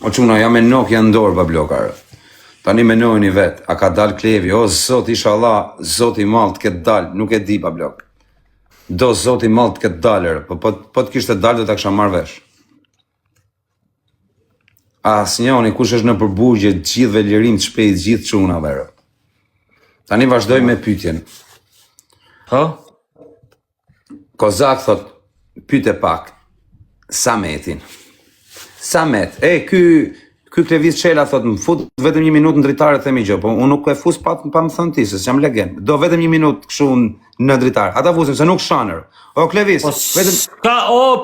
O quna, jam me Nokia në dorë, bablokar. Tani menojnë i vetë, a ka dal Klevi, o zot inshallah, zot i malt këtë dal, nuk e di bablok. Do zot i malt këtë dalër, po të kishte dalë do të kisha marrë vesh. Asnjëri kush është në përbugje gjithve lirim të shpejt gjithë çunave. Tani vazhdoj me pyetjen. Po? Kozak thot, pyete pak. Sametin. Samet, ky Klevis Çela thot, më fut vetëm 1 minutë në dritare themi gjë, po unë nuk e fus pa më thënë ti, se jam legend. Do vetëm 1 minutë kështu në dritare. Ata fusim se nuk shanër. O Klevis, vetëm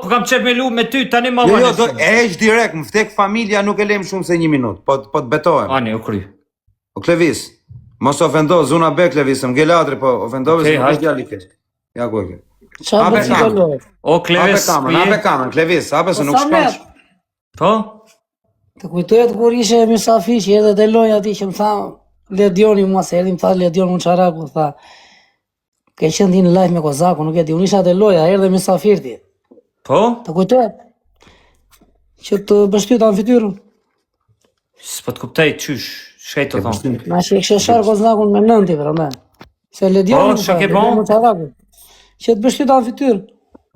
kam qef me lu me ty tani më vonë. Jo, do heq direkt, më vdek familja, nuk e lem shumë se 1 minutë, po të betohem. Ani, u kry. O Klevis, mos ofendo, zuna be Klevis, më gelatri, po ofendove se nuk është djali keq. Ja ku e ke. O Klevis, hape kamën, Klevis, hape se nuk shkosh. Po? Të kujtohet kur ishe mysafir që edhe te loja ati që më tha Ledioni mua se erdhi më tha Ledioni Unçaraku, tha ke qenë ti në live me Kozaku, nuk e di, unë isha te loja, erdhe mysafir ti. Po? Të kujtohet? Që të bështyta në fytyrën. S'po të kuptej qysh, shkej të thonë. Na që e kështë sharë Kozakun me nënti, prandaj. Se Ledioni Po, që ke bon? Që të bështyta në fytyrën.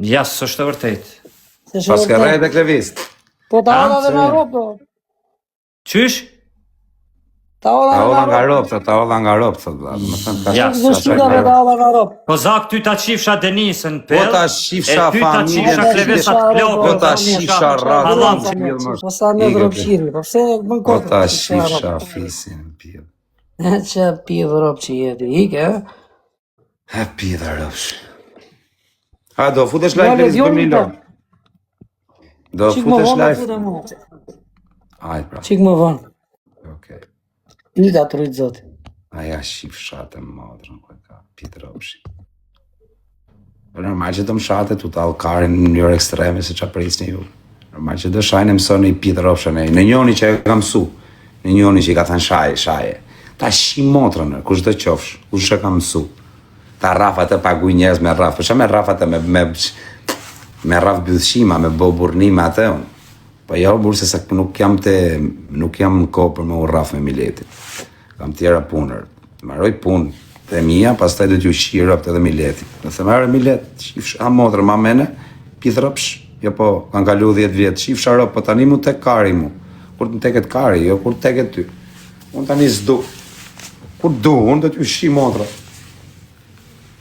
Ja, s'është të vërtejt. Pas ke rejt e Klevis. Po ta ola dhe nga ropë. Qysh? Ta ola nga ropë. Ta ola nga ropë, Ja, ta ola nga ropë. Po zak, ty ta qifsha Denisën Po ta shifsha familjen, po ta shifsha radhën. Po sa në dropshiri, po pse bën Po kokë? ta shifsha fisin pidh. Që pidh ropë që jeti, ike? Ha pidh ropsh. Ha do futesh live Klevis për milon. Do futesh live. Ajt pra. Qik më vonë. Okej. Ika të rritë zotë. Aja shifshatë më madrën, ku e ka pidh ropshi. Po normal që të më shate tu talë karin në njërë ekstreme se qa prisni ju. Normal që të shajnë e mësoni i pidh ropshën e. Në njoni që e ka mësu. Në njoni që i ka thënë shaje. Ta shi motrën, kush të qofsh, kush e ka mësu. Ta rafat e paguj njerëz me raf. Përshë me rafat e me raf bëdhshima, me bo burnime atë unë. Po jo, burse se nuk jam në kohë për me u raf me miletit. Kam tjera punër. Maroj punë të mija, pas taj do t'ju shirë të edhe miletit. Në themare milet, shifsh, a motrë, ma mene, pith rëpsh. Jo po, kanë kalu 10 vjetë, shifsh a rëpë, po tani mu tek kari mu. Kur të teket kari, jo kur teket ty. Unë tani s'du. Kur du, unë do t'ju shi motrë.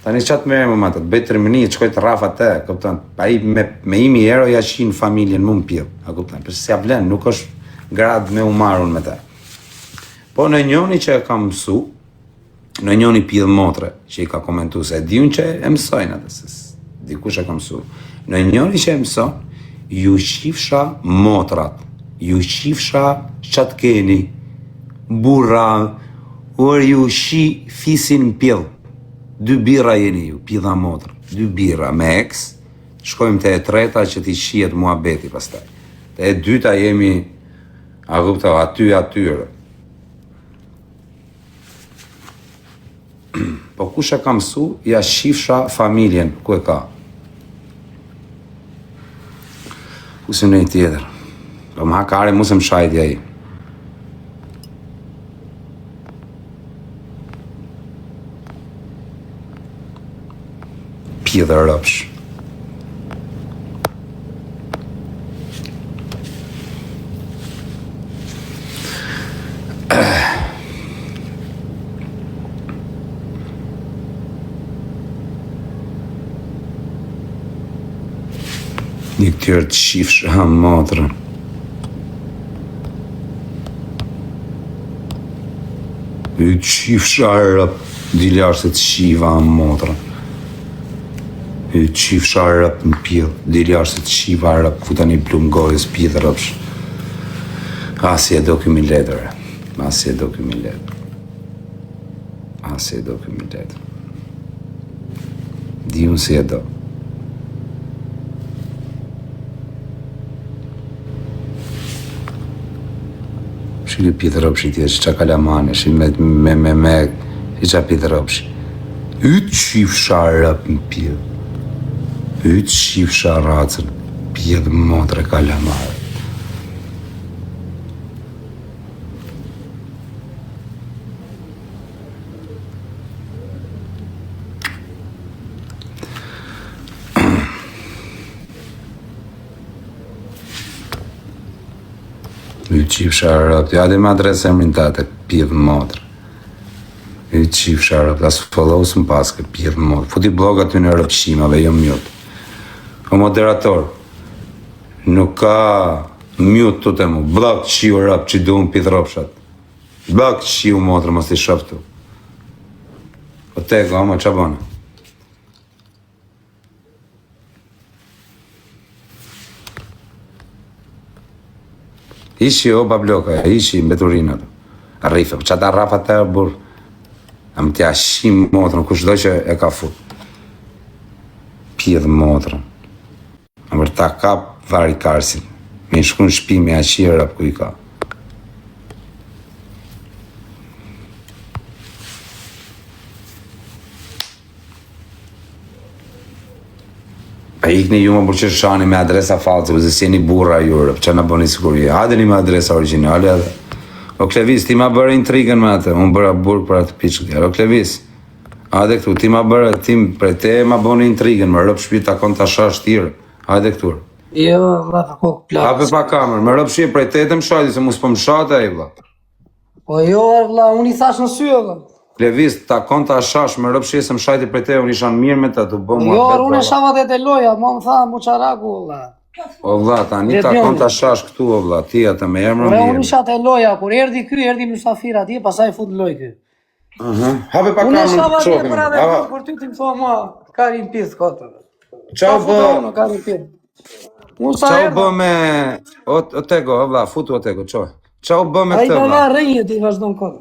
Tani qatë me më matë, të bëjtë 3 mëni, të shkoj të rafa te, këpëtan, pa i me imi ero ja shinë familjen më më pjellë, a këpëtan, përse si a vlenë, nuk është grad me umarun me te. Po në njoni që e ka mësu, në njoni pjellë motre, që i ka komentu, se diun që e mësojnë atë, se dikush e ka mësu, në njoni që e mësojnë, ju shifsha motrat, ju shifsha qatë keni, burra, or ju shi fisin pjellë, 2 bira jeni ju, pidha motër, 2 bira me eks, shkojmë të e treta që t'i shiet mua beti pastaj. Të e dyta jemi, a gupta, atyre. Po kush e ka mësu, ja shifsha familjen, ku e ka? Kusim në i tjetër. Po më hakare, musëm shajtja i. Pidhe rëpsh. Një këtyrë të shifsh motrën. I të shifsh rëp, diljar se të shiva motrën. I të shifsh rëp në pjellë, diljar se të shiva rëp, futa një plumë gojës pjellë rëpsh. Asi e do këmi letër, asi e do këmi letër. Asi e do këmi letër. Di unë si e do. Shili pjellë rëpshi tjetë, që qa kalamane, shi me, që qa pjellë rëpshi. I të shifsh rëp në pjellë. I të shifsh racën, pjellë motre kalamare. Y qifsha rëpt, ja dhe me adresë emrin ta të pjedhë modrë. Y qifsha rëpt, asë follow së më paske pjedhë modrë. Futi blog aty në rëpshimave, jo mute. O moderator, nuk ka mute të të mu, blog qiu rëpt që du më pjedhë rëpshat. Blog qiu modrë, mos t'i shëftu. O tego, ama qa bëna? Ishi o babloka, ishi mbeturina tu. Arrife, që ata rafa të e burë. Am t'ja shim motrën, kush do që e ka fut. Pjedh motrën. Am për ta kap vari karsin. Me shku në shpi me aqira ku i ka. Pa ikni ju më përqe shani me adresa false, pëse si jeni burra jurë, që në bëni siguri. Adeni me adresa originale edhe. O Klevis, ti ma bërë intrigën me atë, unë bëra burë për atë piqë këtë. O Klevis, ade këtu, ti ma bërë, ti prej te ma bëni intrigën, më rëpë shpi takon të asha shtirë. Ade këtur. Jo, vla, kokë plakë. Hape pa kamerë, më rëpë shpi prej te të më shajti, se mu s'po më shate e vla. Po jo, vla, unë i thash në sy, vla. Klevis, takon të ashash, më rëpë shpi se më shajti prej te, unë ishan mirë me të bëmë Jo, unë e shavat e të loja, ma më tha, mu qaraku, vla. O vla, tani takon të ashash këtu, o vla, ti atë me emrë Ure, unë mirë. isha të loja, kur erdi ky, erdi mysafir atje, pasaj fut loj ky. Hape pa Unë e kamerë, shavat e qokim. për adhe, kur ty ti më thua, ma, ka rin pith, kote. Qau bë, Ka rin pith. Unë sa qau erda. bë me, o tego, o vla, futu o tego, qoj. Qau bë me A i këtë, ka vla. nga rënjë ti vazhdo në kote.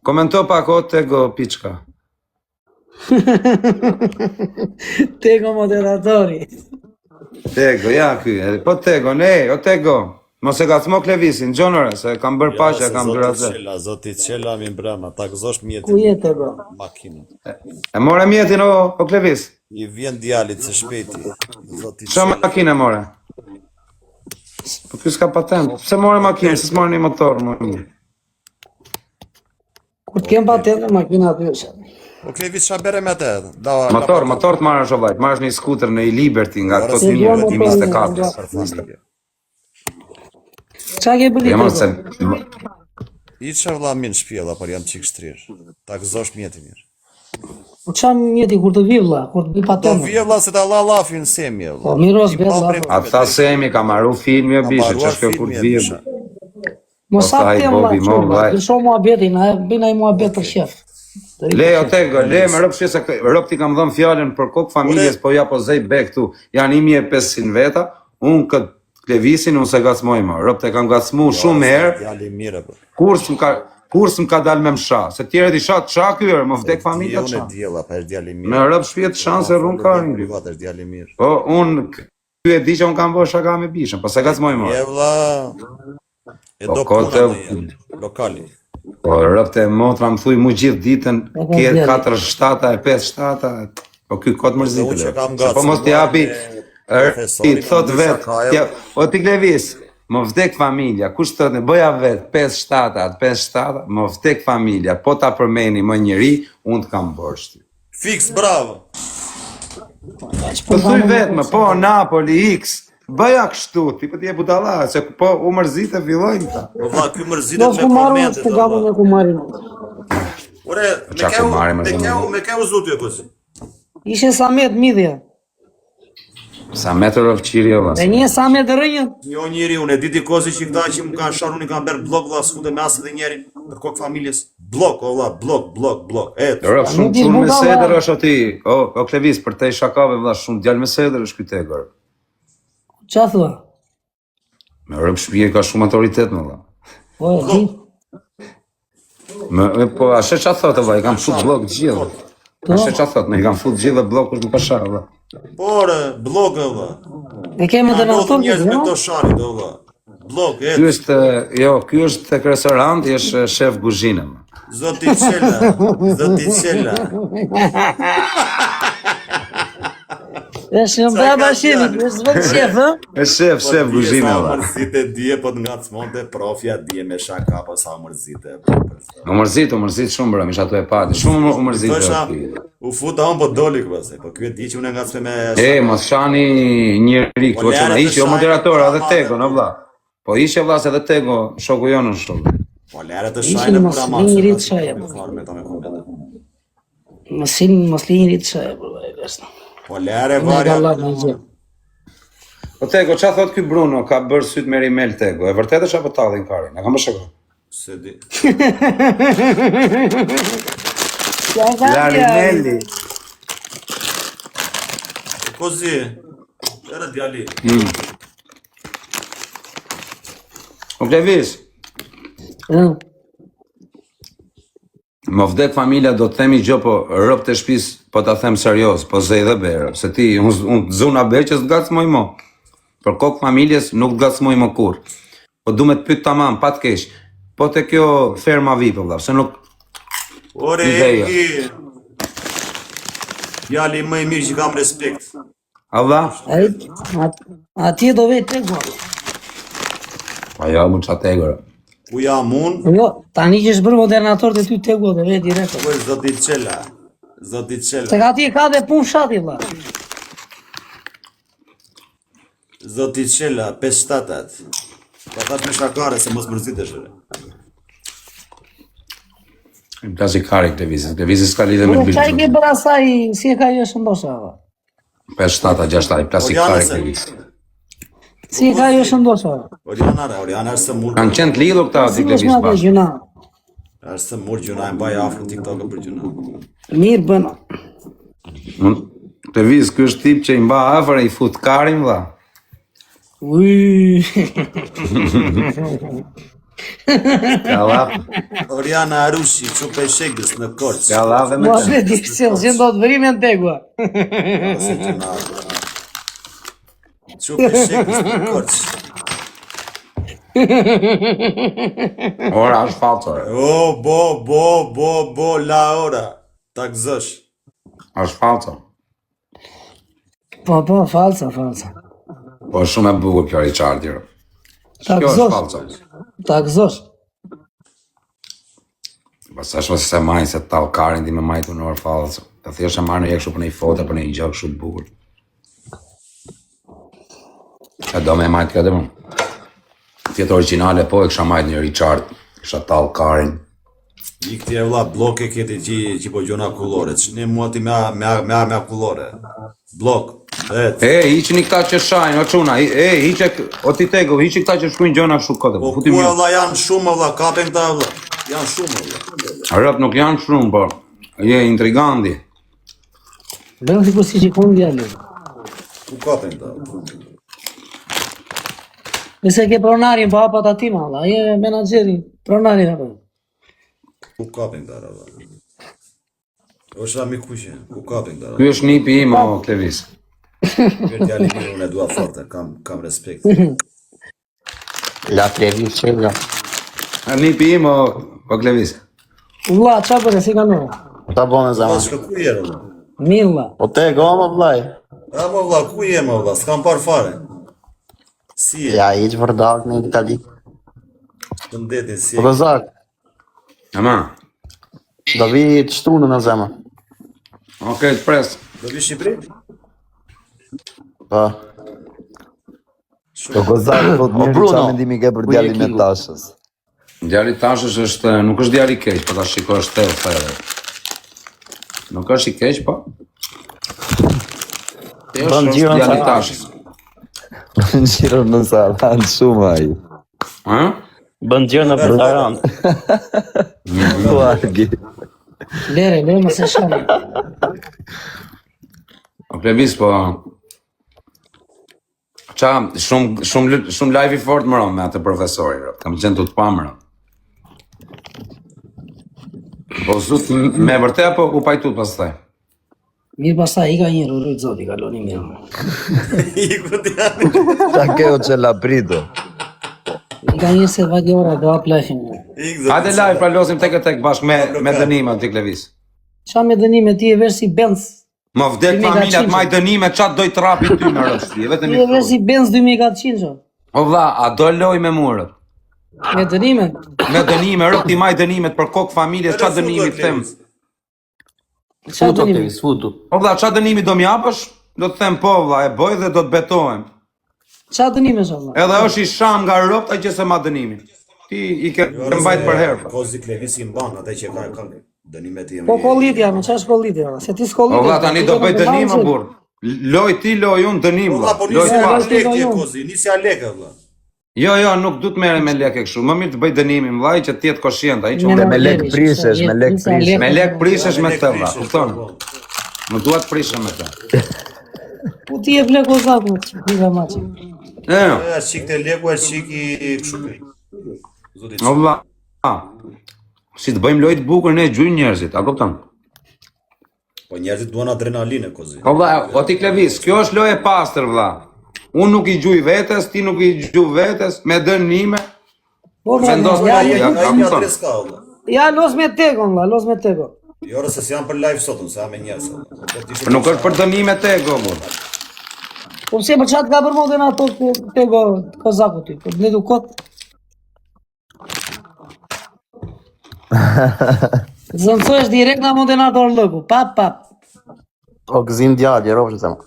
Komento pak o tego, piçka. Tego moderatori. Tego, ja ky, po tego, ne, o tego. Mos e gacmo Klevisin, gjonore, se kam bërë pasha, kam bërë atë. Zoti qela mi mbrama, ta gëzosh Ku mjetin je tego? makinën. E more mjetin o Klevis? I vjen djalit së shpejti. Zoti Qa makine more? Po ky s'ka patent. Pse more makine, se s'more një motor, më mirë. Kur t'kem patent në makina të jësha. Po Klevis qa bere me atë? Motor të marrësh o vajt, marrësh një skuter në i Liberty nga këto Se t'injë, dua ti motor, 24. Për familje. Qa ke bëri Jemon se, tego? I që vla minë shpjela, por jam qik shtrirë. Ta gëzosh mjetin mirë. Po qa mjeti kur të vi vla, kur të vi Do patent? vje vla se ta la lafin semje vla. Po miros I bet pa vla. prej- atë tha Semi, ka marru filmi o bishe, që është kjo kur t'vijë. Mos sa Pastaj tem Bobi vla, Mo, që vaj. Lësho mua betin, a bina i mua bet për shef. Le, o tego, le, me rëpë se rëpë ti kam dhënë fjallën për kokë familjes, po ja po zej be këtu, janë 1500 veta, unë këtë Klevisin, unë se gacmoj më, rëpë te kam gacmu shumë herë, Djali mire, bro. kur s'm ka dalë me msha, se tjere ti shatë qa kyër, më vdek familja Unë e qa. djela, pa është djali mirë. Me rëpë shpjetë shanë se rrunë karin. Privat është djali mirë. Po, unë, ky e di që unë kam bërë shaka me bishën, po se gacmoj më. Je vla... E Po, do kote- puna në jetë, lokali. Po, rëpte motra më thuj mu gjithë ditën, ke 4 shtata e 5 shtata, po ky kotë Dhe unë mërzitë. që kam Se po mos t'i japi, profesori, ti thot kam vet, disa kajo. o ti Klevis, më vdek familja, kush thot ne bëja vet 5 shtata, 5 shtata, më vdek familja, po ta përmeni më njëri, unë të kam borsh ty. Fix, bravo. Po thuj vetëm, po Napoli X, bëja kështu, ti po ti e budalla, se po u mërzite fillojnë ta. Po vlla, ky Do mërzitet s'ku me marru komente. s'ku gabu me ku marin. Ore, Qa ku marrim, mërzitet? me keu zotë e kësi. Ishe Samet midhja. Sa metër ofqiri o E vas. një Samet rënjën. Një njëri, unë e diti kozi që këta që më kanë shanë, unë i kanë berë blok, vlla, s'fute me asë dhe njerin, për kokë familjes. Blok, o vlla, blok. Eto. Rëf, shumë di, çun me budalla. seder është ati, o Klevis, për te shakave vlla, shumë djalë me seder është ky tegër. Qa thua? Me rëp shpije ka shumë autoritet më vlla. Po e di. Po, ashe qa thot, vlla, i kam fut blok gjithë. Ashe qa thot, me i kam fut gjithë dhe blok është më ka shara, vlla. Por, blok, e vlla. E kemi të Ndodhë natur njerëz me jo? këto sharit, o vlla. Blok, Ky eto. është, jo, ky është tek restoranti, është shef kuzhine, më. Zoti qela. Është në braba shemit, është vetë shef, ë? Është shef kuzhine, Sa vlla. mërzite dje, po të ngacmonte profja dje me shaka, po sa mërzite. U mërzit shumë, bro, misha tu e pati, shumë u mërzit. Thosha, u futa on po doli këpase, po ky e di që unë ngacme me E, mos shani njëri këtu, Po, që lere na të ishi, jo shani, moderator, pa edhe madhe. tego, në vlla. Po ishe vlas edhe Tego, shoku jonë në shok. Po lere të Ishin shajnë mos për linjë amatë. rritë shaje, po. Farë me ta me komente. Mos linjë rritë shaje, po, vajzë. Po lere Ne varja. valla në gjë. Po Tego, qa thot ky Bruno, ka bërë syt me rimel Tego, e vërtet është apo tallin Karin, e kam më shako. Se di. La rimeli. Kozi. Era djali. O Klevis, më vdek familja do të themi gjë, po rrob të shtëpis, po ta them serioz, po zej dhe berë, se ti, unë zuna beqës të gacmoj mo. Për kokë familjes nuk të gacmoj mo kur. Po du me të pytë tamam, pa të kesh. Po të kjo ferma vipë, vla, se nuk... Ore, Ideja. Eki. Djali më i mirë që kam respekt. A vla? Atje do vetë tek go. Pa ja, mu qa tegërë. Ku jam unë? Jo, tani që është bërë modernator të ty tek go do vetë direkt. Po zoti qela. Zoti qela. Se ka ti ka dhe punë fshati vlla. Zoti qela, 5-7-at. Pa thash me shakare se mos mërzitesh ere. Në plasi kari Klevizis s'ka lidhe me Po çaj ke bilgjur. bërë asaj, si e ka jo shëndosha valla. 5-7, 6, plasi Oriana kari se. Klevizis. Si e ka jo shëndosha. Oriana është së murë. Kanë qenë të lidhur këta Si di më Klevis shma dhe bashkë. gjuna. Është së murë gjuna, e mbaj afër TikTok për gjuna. Mirë bën. Klevis, ky është tip që i mba afër e i fut karin, vlla. Uj. Kallap, Oriana Arushi, qupe shegës në Korç. kallap dhe me Mos të. e di se do të vërim në tegua. Se gjuna. Qupe shegës në Korç. Ora është falcore. O, bo, la ora. Ta gëzësh. Është falcor. Po, falca. Po është shumë e bukur kjo Richardi. Ta Kjo është gëzosh. falcor. Ta gëzosh. Pas është se majnë se tallë karin di me majtu në orë falcor. Ta thjesht e marrë në jekë shumë për një foto, për një gjë kështu të bukur. E do me majtë këtë më. Tjetë originale po e kësha majtë një Richard, kësha tallë karin. I këti e vla bloke këti që po gjona kullore. Që ne mua ti me kullore. Blok. Hiqni këta që shajnë, o quna, hiqe, o ti Tego, hiqi këta që shkujnë gjona kështu kote, Po futim ku e një. vla janë shumë vla, kapen këta vla. Janë shumë vla. Rëp nuk janë shumë, po, je intriganti. Bën sikur si shikon djalin. Ku kapen këta? Nëse ke pronarin pa hapat ati ma, valla, je menaxheri, pronarin apo. Ku kapen këta vla? është ami kuqe, ku kapen këta? Ky është nipi im, o Klevis. Kjo djali mirë, unë e dua forte, kam respekt. La Klevis çela. Nipi im, o Klevis. Vlla, qa bërë, si ka nërë? Ta bone Pa zaman. shka ku jere, vla? Mirë, vlla. Po te goma vllai. A më vla, ku je më vla, s'kam par fare. Si e, Ja hiç vërdak në Itali. të ndetin, si Po e. zak. Ama, Do vi të shtunën në zemë. okej, të pres. Do vi Shqipëri? Po. Po gozak, po të mirë Bruno, qa mendimi ke për ku je djalin me kiku? tashës. Djali tashës është, nuk është djali keq, po ta shiko është të thërë. Nuk është i keq, po. Bën xhiron Djali sa- tashës. Në qirën në saran shumë ai. Ha? Bën gjë në restoran. Po argi. Lere, më se shani. O Klevis, po... Qa, shumë live i fort më ronë me atë profesori, ro. Kam qenë të pa më ronë. Po zut me vërte, apo u pajtut pas taj? Mirë pastaj, i ka një rrujt zoti, ka loni mirë. I ku djali. Qa keo që la prito. I ka një se vajtë ora, do hap live-in. Hajde live, pra losim tek e tek bashkë me dënime ti Klevis. Qa me dënime, ti e vesh si Benz. Më vdek 2400. familja të maj dënime, qatë doj trapi ty në rështi, vetëm Ti i e vesh si thua. Benz 2400, qo. O vlla, a do loj me murët? Me dënime. Me dënime, rëp ti maj dënimet për kokë familjes, qa dënimi të them? Qa dënime? Futu. O vlla, qa dënimi do m'japësh? Do të them po vlla, e boj dhe do të betohem. Qa dënime shalla? Edhe është i sham nga ropt, që se ma dënimin. Ti i ke mbajt për herë. Kozi Klevisi mban atë që ka dënimet e Po kollitja, me qa është kollitja? Se ti s'kollitja. O vlla, tani do bëj dënim më burr. Loj ti, loj unë dënim. Valla, po Loj nisja pas. lekë ti Kozi, nisja lekë valla. Jo, nuk du të merre me lekë kështu. Më mirë të bëj dënimin vllai që të jetë koshient ai që Me lek prisesh, me lek prisesh. me lek prishesh me këtë vlla, kupton? Më duat prishem me këtë. Po ti e ble kozakun, diga maçi. E shik të leku, e shik i kështu. Zoti. O vlla. Si të bëjmë lojë të bukur ne gjujmë njerëzit, a kupton? Po njerëzit duan adrenalinë Kozi. Po vlla, o ti Klevis, kjo është lojë e pastër vlla. Unë nuk i gjuj vetes, ti nuk i gjuj vetes, me dënime. Po Vendos me ja, ja, Ja kam një thënë. adres ka valla. ja los me tekon, valla, los me tekon. Jo, se s'jam për live sot, se jam me njerëz. Por nuk është për dënime te gomur. Po pse më çat ka për modën ato tego kozaku ti. Po bledu kot. Zëncohesh direkt nga moderator lëku, pap. O gëzim djalë, rovë zema.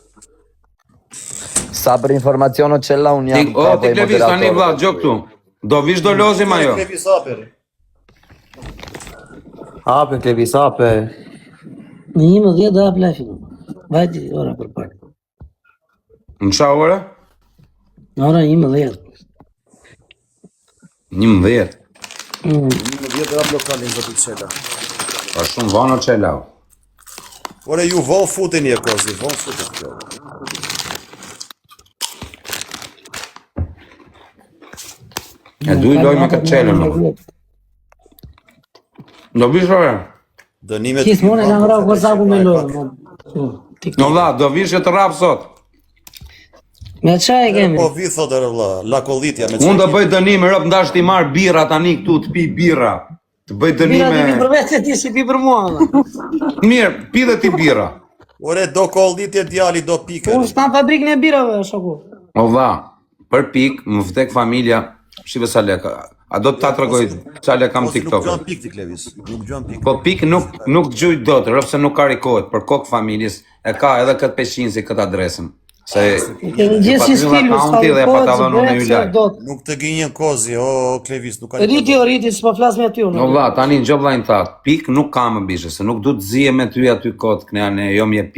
Sa për informacionet që la unë jam O ti Klevis tani vlla, gjok këtu. Do vish do lozim ajo. Klevis haperi. Hape, Klevis, hape. Në 11 do hap live. Vajti ora për pak. Në qa ore? Në ora 11. 11. Në vjetë era blokalin zoti Çela. Pa shumë vano qelau. Ore ju von futeni e Kozi, von futeni kjo. E du i loj me këtë qelën më. Do vish ore? Dënimet Gjithmonë e kam vrau kozaku me lojë. No vlla, do vish që të rap sot. Me qa e kemi? Po vi thotë valla, la kollitja me Unë do bëj dënime, rëp ndash ti marr birra tani këtu të pi birra. Të bëj Mira ti dënime. për vetë ti si pi për mua. Mirë, pi dhe ti birra. Ore do kollitje djali do pikë. Unë s'kam fabrikën e birave, shoku. O vlla, për pik, më vdek familja. Shive sa leka. A do të ta tregoj sa lek kam Nuk TikTok. gjuan pikë ti Klevis. Nuk gjuan pikë. Po pik nuk gjuj dot, rëp se nuk karikohet për kokë familjes. E ka edhe këtë peqin si këtë adresën. Se Kemi gjithë si stilu, akaunti dhe patallon unë ju laj. Nuk të gënjen Kozi, o Klevis, nuk ka. Riti, s'po flas me ty unë. No vlla, tani në gjobllajn thatë, pik nuk kam më bishe, se nuk du të zije me ty aty kot, kënea ne, jo mje pik.